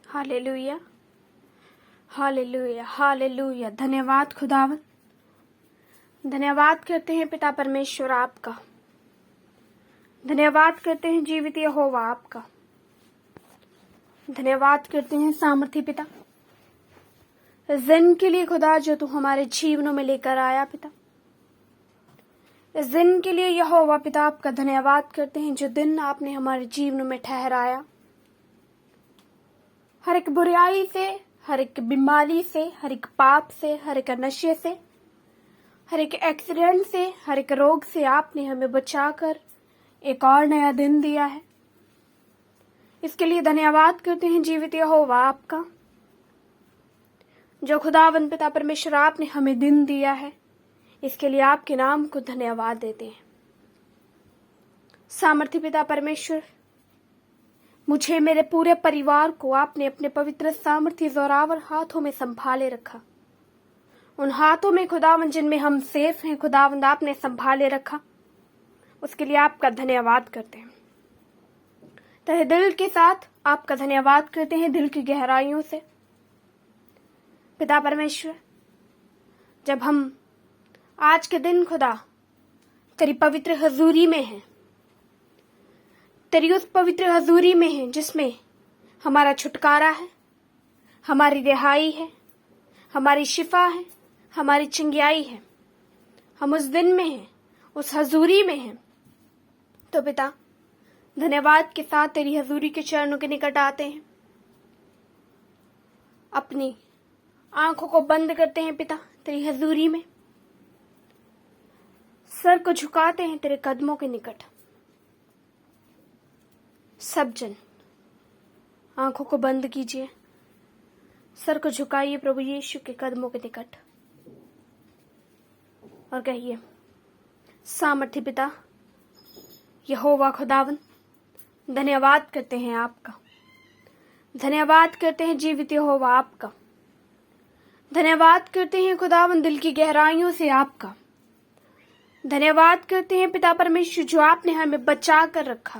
Hallelujah, hallelujah, hallelujah. धन्यवाद खुदावन, धन्यवाद करते हैं पिता परमेश्वर आपका, धन्यवाद करते हैं जीवित यहोवा आपका, धन्यवाद करते हैं सामर्थी पिता इस दिन के लिए खुदा जो तू हमारे जीवनों में लेकर आया पिता। इस दिन के लिए यहोवा पिता आपका धन्यवाद करते हैं जो दिन आपने हमारे जीवन में ठहराया। हर एक बुराई से, हर एक बीमारी से, हर एक पाप से, हर एक नशे से, हर एक एक्सीडेंट से, हर एक रोग से आपने हमें बचाकर एक और नया दिन दिया है। इसके लिए धन्यवाद करते हैं जीवित यहोवा आपका, जो खुदावन पिता परमेश्वर आपने हमें दिन दिया है। इसके लिए आपके नाम को धन्यवाद देते हैं। सामर्थी पिता परमेश्वर, मुझे मेरे पूरे परिवार को आपने अपने पवित्र सामर्थी जोरावर हाथों में संभाले रखा। उन हाथों में खुदावन जिनमें हम सेफ हैं खुदावंद आपने संभाले रखा। उसके लिए आपका धन्यवाद करते हैं। तहे दिल के साथ आपका धन्यवाद करते हैं, दिल की गहराइयों से पिता परमेश्वर। जब हम आज के दिन खुदा तेरी पवित्र हजूरी में हैं, तेरी उस पवित्र हजूरी में हैं जिसमें हमारा छुटकारा है, हमारी रिहाई है, हमारी शिफा है, हमारी चिंगाई है, हम उस दिन में हैं, उस हजूरी में हैं। तो पिता धन्यवाद के साथ तेरी हजूरी के चरणों के निकट आते हैं, अपनी आंखों को बंद करते हैं पिता तेरी हजूरी में, सर को झुकाते हैं तेरे कदमों के निकट। सब जन आंखों को बंद कीजिए, सर को झुकाइए प्रभु यीशु के कदमों के निकट और कहिए, सामर्थी पिता यहोवा खुदावन, धन्यवाद करते हैं आपका, धन्यवाद करते हैं जीवित यहोवा आपका, धन्यवाद करते हैं खुदावन दिल की गहराइयों से आपका, धन्यवाद करते हैं पिता परमेश्वर जो आपने हमें बचा कर रखा।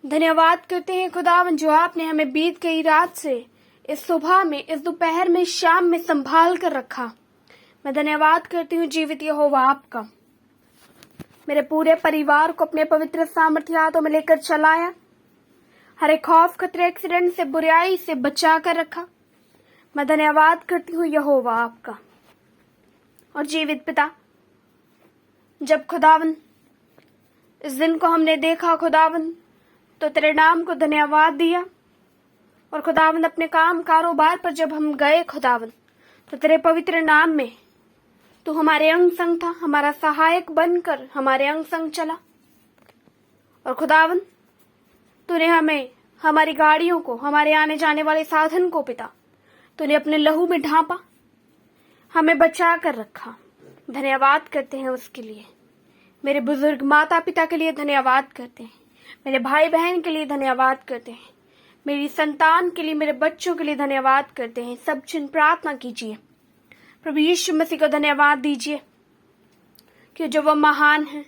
धन्यवाद करते हैं खुदावन जो आपने हमें बीत गई रात से इस सुबह में, इस दोपहर में, शाम में संभाल कर रखा। मैं धन्यवाद करती हूँ जीवित यहोवा आपका। मेरे पूरे परिवार को अपने पवित्र सामर्थ्य हाथों में लेकर चलाया, हर एक खौफ खतरे एक्सीडेंट से, बुराई से बचा कर रखा। मैं धन्यवाद करती हूँ यहोवा आपका। और जीवित पिता, जब खुदावन इस दिन को हमने देखा खुदावन, तो तेरे नाम को धन्यवाद दिया। और खुदावन अपने काम कारोबार पर जब हम गए खुदावन, तो तेरे पवित्र नाम में तू हमारे अंग संग था, हमारा सहायक बनकर हमारे अंग संग चला। और खुदावन तूने हमें, हमारी गाड़ियों को, हमारे आने जाने वाले साधन को पिता तूने अपने लहू में ढांपा, हमें बचा कर रखा। धन्यवाद करते हैं उसके लिए। मेरे बुजुर्ग माता पिता के लिए धन्यवाद करते हैं, मेरे भाई बहन के लिए धन्यवाद करते हैं, मेरी संतान के लिए, मेरे बच्चों के लिए धन्यवाद करते हैं। सब जन प्रार्थना कीजिए, प्रभु यीशु मसीह को धन्यवाद दीजिए कि जो वह महान है,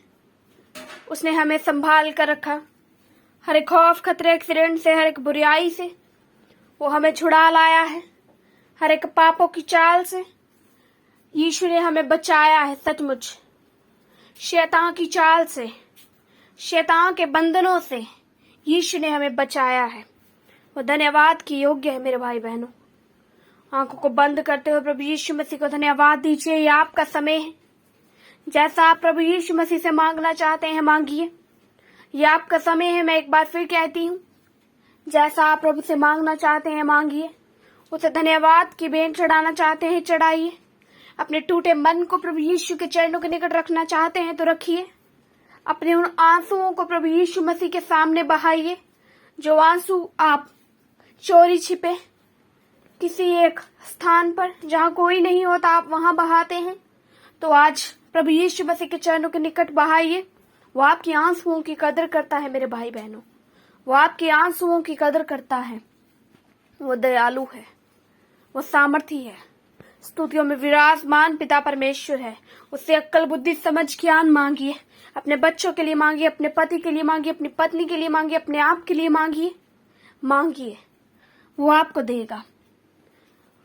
उसने हमें संभाल कर रखा। हर एक खौफ खतरे एक्सीडेंट से, हर एक बुराई से वो हमें छुड़ा लाया है, हर एक पापों की चाल से यीशु ने हमें बचाया है। सचमुच शैतान की चाल से, शैतान के बंधनों से यीशु ने हमें बचाया है। वो धन्यवाद की योग्य है। मेरे भाई बहनों, आंखों को बंद करते हुए प्रभु यीशु मसीह को धन्यवाद दीजिए। ये आपका समय है, जैसा आप प्रभु यीशु मसीह से मांगना चाहते हैं मांगिए। ये आपका समय है, मैं एक बार फिर कहती हूँ, जैसा आप प्रभु से मांगना चाहते हैं मांगिए। उसे धन्यवाद की भेंट चढ़ाना चाहते हैं चढ़ाइए। अपने टूटे मन को प्रभु यीशु के चरणों के निकट रखना चाहते हैं तो रखिए। अपने उन आंसुओं को प्रभु यीशु मसीह के सामने बहाइए, जो आंसू आप चोरी छिपे किसी एक स्थान पर जहां कोई नहीं होता आप वहां बहाते हैं। तो आज प्रभु यीशु मसीह के चरणों के निकट बहाइए। वो आपकी आंसुओं की कदर करता है मेरे भाई बहनों, वो आपके आंसुओं की कदर करता है। वो दयालु है, वो सामर्थी है, स्तुतियों में विराजमान पिता परमेश्वर है। उससे अक्ल बुद्धि समझ ज्ञान मांगिए। अपने बच्चों के लिए मांगिए, अपने पति के लिए मांगिए, अपनी पत्नी के लिए मांगिए, अपने आप के लिए मांगिए। मांगिए, वो आपको देगा।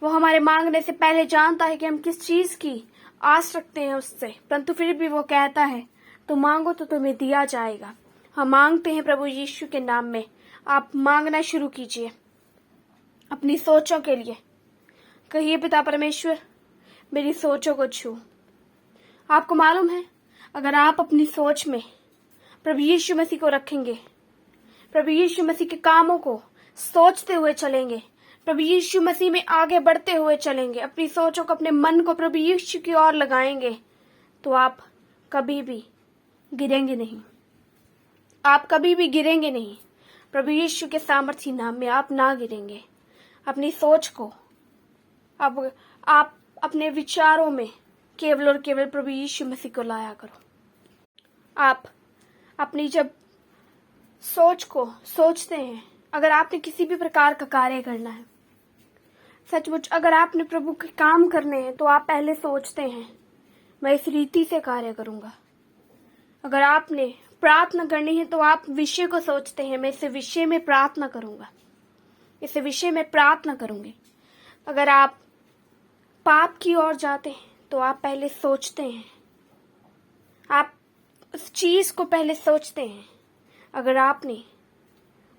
वो हमारे मांगने से पहले जानता है कि हम किस चीज की आस रखते हैं उससे, परंतु फिर भी वो कहता है तो मांगो तो तुम्हें दिया जाएगा। हम मांगते हैं प्रभु यीशु के नाम में। आप मांगना शुरू कीजिए अपनी सोचों के लिए। कहिए, पिता परमेश्वर, मेरी सोचों को छू। आपको मालूम है, अगर आप अपनी सोच में प्रभु यीशु मसीह को रखेंगे, प्रभु यीशु मसीह के कामों को सोचते हुए चलेंगे, प्रभु यीशु मसीह में आगे बढ़ते हुए चलेंगे, अपनी सोचों को, अपने मन को प्रभु यीशु की ओर लगाएंगे, तो आप कभी भी गिरेंगे नहीं। आप कभी भी गिरेंगे नहीं। प्रभु यीशु के सामर्थी नाम में आप ना गिरेंगे। अपनी सोच को अब आप अपने विचारों में केवल और केवल प्रभु यीशु मसीह को लाया करो। आप अपनी जब सोच को सोचते हैं, अगर आपने किसी भी प्रकार का कार्य करना है, सचमुच अगर आपने प्रभु के काम करने हैं, तो आप पहले सोचते हैं मैं इस रीति से कार्य करूंगा। अगर आपने प्रार्थना करनी है तो आप विषय को सोचते हैं, मैं इस विषय में प्रार्थना करूंगा, इस विषय में प्रार्थना करूंगी। अगर आप पाप की ओर जाते हैं तो आप पहले सोचते हैं, आप उस चीज को पहले सोचते हैं। अगर आपने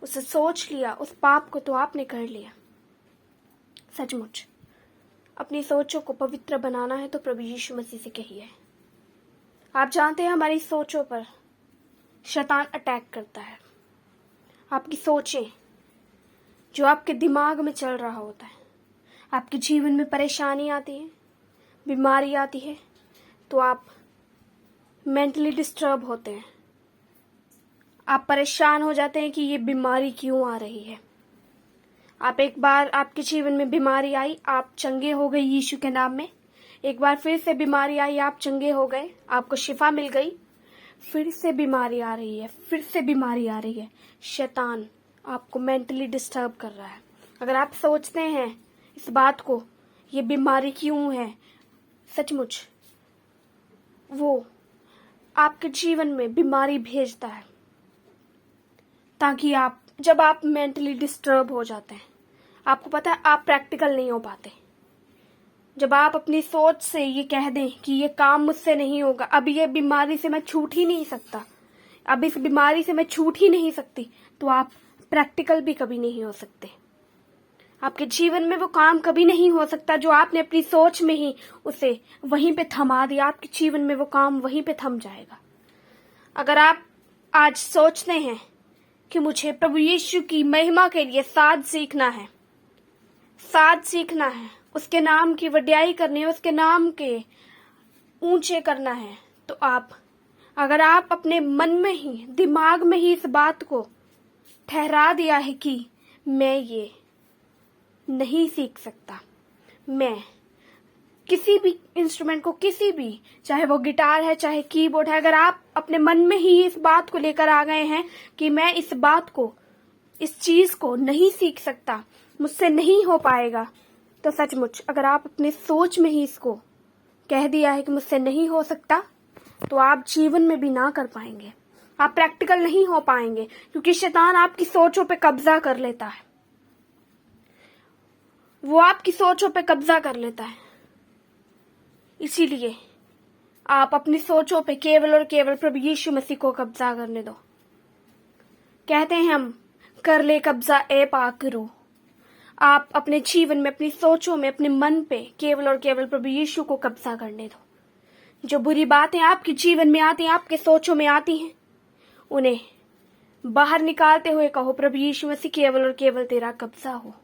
उसे सोच लिया, उस पाप को, तो आपने कर लिया। सचमुच अपनी सोचों को पवित्र बनाना है तो प्रभु यीशु मसीह से कहिए। आप जानते हैं हमारी सोचों पर शैतान अटैक करता है। आपकी सोचें, जो आपके दिमाग में चल रहा होता है, आपके जीवन में परेशानी आती है, बीमारी आती है, तो आप मेंटली डिस्टर्ब होते हैं। आप परेशान हो जाते हैं कि ये बीमारी क्यों आ रही है। आप एक बार आपके जीवन में बीमारी आई, आप चंगे हो गए यीशु के नाम में। एक बार फिर से बीमारी आई, आप चंगे हो गए, आपको शिफा मिल गई। फिर से बीमारी आ रही है, फिर से बीमारी आ रही है। शैतान आपको मेंटली डिस्टर्ब कर रहा है। अगर आप सोचते हैं इस बात को, ये बीमारी क्यों है, सचमुच वो आपके जीवन में बीमारी भेजता है, ताकि आप, जब आप मेंटली डिस्टर्ब हो जाते हैं, आपको पता है आप प्रैक्टिकल नहीं हो पाते। जब आप अपनी सोच से ये कह दें कि ये काम मुझसे नहीं होगा, अब ये बीमारी से मैं छूट ही नहीं सकता, अब इस बीमारी से मैं छूट ही नहीं सकती, तो आप प्रैक्टिकल भी कभी नहीं हो सकते। आपके जीवन में वो काम कभी नहीं हो सकता जो आपने अपनी सोच में ही उसे वहीं पे थमा दिया। आपके जीवन में वो काम वहीं पे थम जाएगा। अगर आप आज सोचते हैं कि मुझे प्रभु यीशु की महिमा के लिए साथ सीखना है, उसके नाम की वड्याई करनी है, उसके नाम के ऊंचे करना है, तो अगर आप अपने मन में ही, दिमाग में ही इस बात को ठहरा दिया है कि मैं ये नहीं सीख सकता, मैं किसी भी इंस्ट्रूमेंट को, किसी भी, चाहे वो गिटार है, चाहे कीबोर्ड है, अगर आप अपने मन में ही इस बात को लेकर आ गए हैं कि मैं इस बात को, इस चीज को नहीं सीख सकता, मुझसे नहीं हो पाएगा, तो सचमुच अगर आप अपने सोच में ही इसको कह दिया है कि मुझसे नहीं हो सकता, तो आप जीवन में भी ना कर पाएंगे। आप प्रैक्टिकल नहीं हो पाएंगे, क्योंकि शैतान आपकी सोचों पे कब्जा कर लेता है। वो आपकी सोचों पे कब्जा कर लेता है। इसीलिए आप अपनी सोचों पे केवल और केवल प्रभु यीशु मसीह को कब्जा करने दो। कहते हैं हम, कर ले कब्जा ए पाक रूह। आप अपने जीवन में, अपनी सोचों में, अपने मन पे केवल और केवल प्रभु यीशु को कब्जा करने दो। जो बुरी बातें आपके जीवन में आती हैं, आपके सोचों में आती हैं, उन्हें बाहर निकालते हुए कहो, प्रभु यीशु मसीह केवल और केवल तेरा कब्जा हो,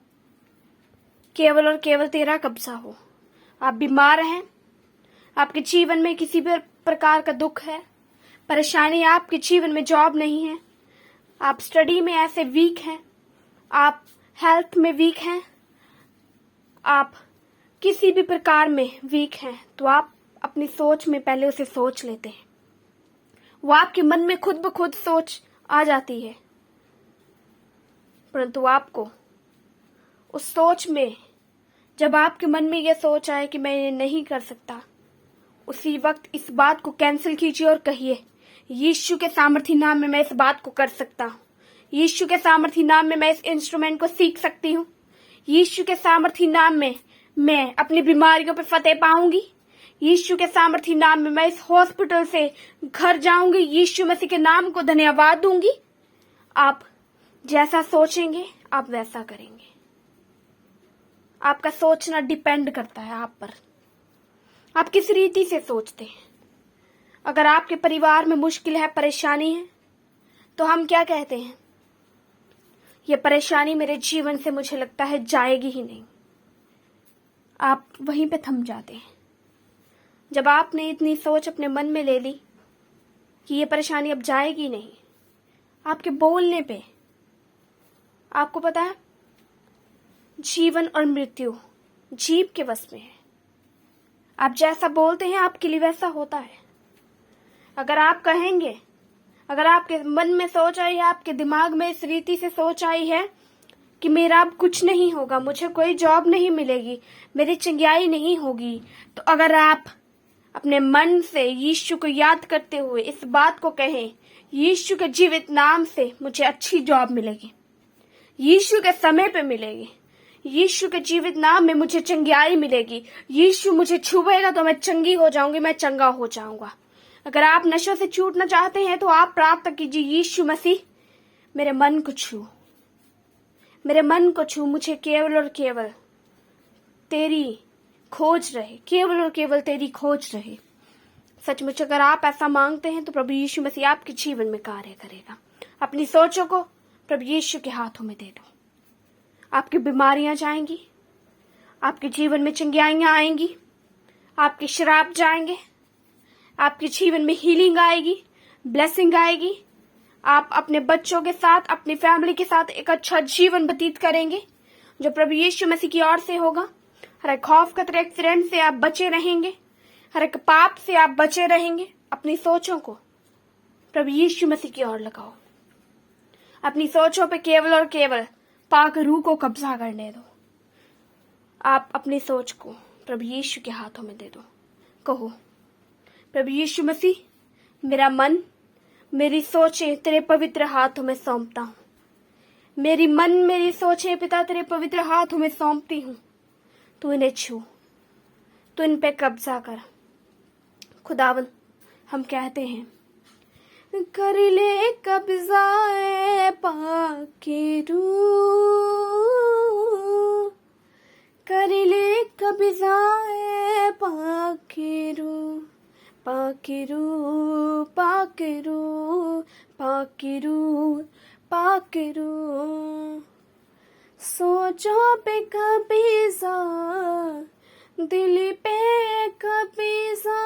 केवल और केवल तेरा कब्जा हो। आप बीमार हैं, आपके जीवन में किसी भी प्रकार का दुख है, परेशानी है, आपके जीवन में जॉब नहीं है, आप स्टडी में ऐसे वीक हैं, आप हेल्थ में वीक हैं, आप किसी भी प्रकार में वीक हैं, तो आप अपनी सोच में पहले उसे सोच लेते हैं। वो आपके मन में खुद ब खुद सोच आ जाती है, परंतु आपको उस सोच में, जब आपके मन में यह सोच आए कि मैं ये नहीं कर सकता, उसी वक्त इस बात को कैंसिल कीजिए और कहिए, यीशु के सामर्थी नाम में मैं इस बात को कर सकता हूँ। यीशु के सामर्थी नाम में मैं इस इंस्ट्रूमेंट को सीख सकती हूँ। यीशु के सामर्थी नाम में मैं अपनी बीमारियों पे फतेह पाऊंगी। यीशु के सामर्थी नाम में मैं इस हॉस्पिटल से घर जाऊंगी। यीशु मसीह के नाम को धन्यवाद दूंगी। आप जैसा सोचेंगे आप वैसा करेंगे। आपका सोचना डिपेंड करता है आप पर, आप किस रीति से सोचते हैं। अगर आपके परिवार में मुश्किल है, परेशानी है, तो हम क्या कहते हैं, यह परेशानी मेरे जीवन से मुझे लगता है जाएगी ही नहीं। आप वहीं पे थम जाते हैं। जब आपने इतनी सोच अपने मन में ले ली कि यह परेशानी अब जाएगी नहीं, आपके बोलने पे, आपको पता है जीवन और मृत्यु जीभ के वश में है। आप जैसा बोलते हैं आपके लिए वैसा होता है। अगर आप कहेंगे, अगर आपके मन में सोच आई है, आपके दिमाग में इस रीति से सोच आई है कि मेरा अब कुछ नहीं होगा, मुझे कोई जॉब नहीं मिलेगी, मेरी चंगियाई नहीं होगी, तो अगर आप अपने मन से यीशु को याद करते हुए इस बात को कहें, यीशु के जीवित नाम से मुझे अच्छी जॉब मिलेगी, यीशु के समय पे मिलेगी, यीशु के जीवित नाम में मुझे चंगियाई मिलेगी, यीशु मुझे छुएगा तो मैं चंगी हो जाऊंगी, मैं चंगा हो जाऊंगा। अगर आप नशों से छूटना चाहते हैं तो आप प्रार्थना कीजिए, यीशु मसीह मेरे मन को छू, मेरे मन को छू, मुझे केवल और केवल तेरी खोज रहे, केवल और केवल तेरी खोज रहे। सचमुच अगर आप ऐसा मांगते हैं तो प्रभु यीशु मसीह आपके जीवन में कार्य करेगा। अपनी सोचों को प्रभु यीशु के हाथों में दे दो। आपकी बीमारियां जाएंगी, आपके जीवन में चंगियाइयां आएंगी, आपके श्राप जाएंगे, आपके जीवन में हीलिंग आएगी, ब्लेसिंग आएगी। आप अपने बच्चों के साथ, अपनी फैमिली के साथ एक अच्छा जीवन व्यतीत करेंगे जो प्रभु यीशु मसीह की ओर से होगा। हर एक खौफ खतरे एक्सीडेंट से आप बचे रहेंगे, हर एक पाप से आप बचे रहेंगे। अपनी सोचों को प्रभु यीशु मसीह की ओर लगाओ। अपनी सोचों पे केवल और केवल पाक रूह को कब्जा करने दो। आप अपनी सोच को प्रभु यीशु के हाथों में दे दो। कहो, प्रभु यीशु मसीह मेरा मन, मेरी सोचें तेरे पवित्र हाथों में सौंपता हूँ। मेरी मन, मेरी सोचें पिता तेरे पवित्र हाथों में सौंपती हूँ। तू इन्हें छू, तू इन पे कब्जा कर। खुदावन हम कहते हैं, कर ले कब्जा ए पाकी रूह, कर ले कब्जा ए पाकी रूह, पाकी रूह, पाकी रूह, पाकी रूह, पाकी रूह। सोचों पे कब्जा, दिल पे कब्जा,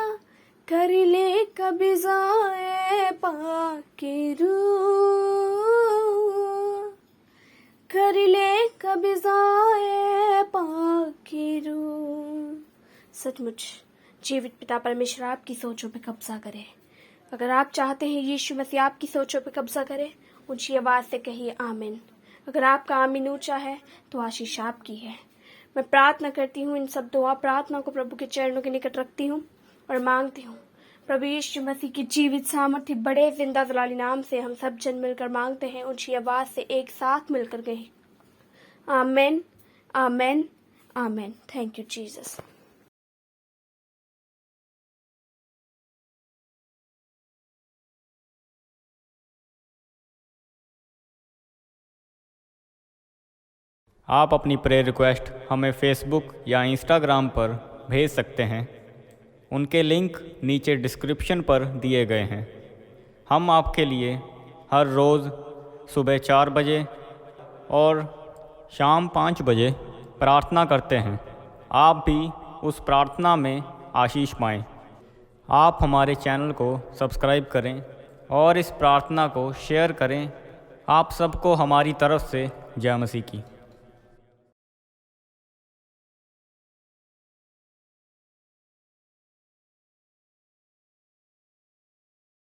कर ले कब्जा ए पाकी रूह, कर ले कब्जा ए पाकी रूह। सचमुच जीवित पिता परमेश्वर आपकी सोचों पे कब्जा करे। अगर आप चाहते हैं यीशु मसीह आपकी सोचों पे कब्जा करे, ऊंची आवाज से कहिए आमीन। अगर आपका आमीन ऊंचा है तो आशीष आपकी है। मैं प्रार्थना करती हूँ, इन सब दुआ प्रार्थना को प्रभु के चरणों के निकट रखती हूँ और मांगती हूँ प्रभु यीशु मसीह की जीवित सामर्थ्य बड़े जिंदा जलाली नाम से हम सब जन मिलकर मांगते हैं, ऊंची आवाज से एक साथ मिलकर गए, आमीन, आमीन, आमीन। Thank you Jesus. आप अपनी प्रेयर रिक्वेस्ट हमें फेसबुक या इंस्टाग्राम पर भेज सकते हैं। उनके लिंक नीचे डिस्क्रिप्शन पर दिए गए हैं। हम आपके लिए हर रोज़ सुबह 4 बजे और शाम 5 बजे प्रार्थना करते हैं। आप भी उस प्रार्थना में आशीष पाएं। आप हमारे चैनल को सब्सक्राइब करें और इस प्रार्थना को शेयर करें। आप सबको हमारी तरफ से जय मसीह की।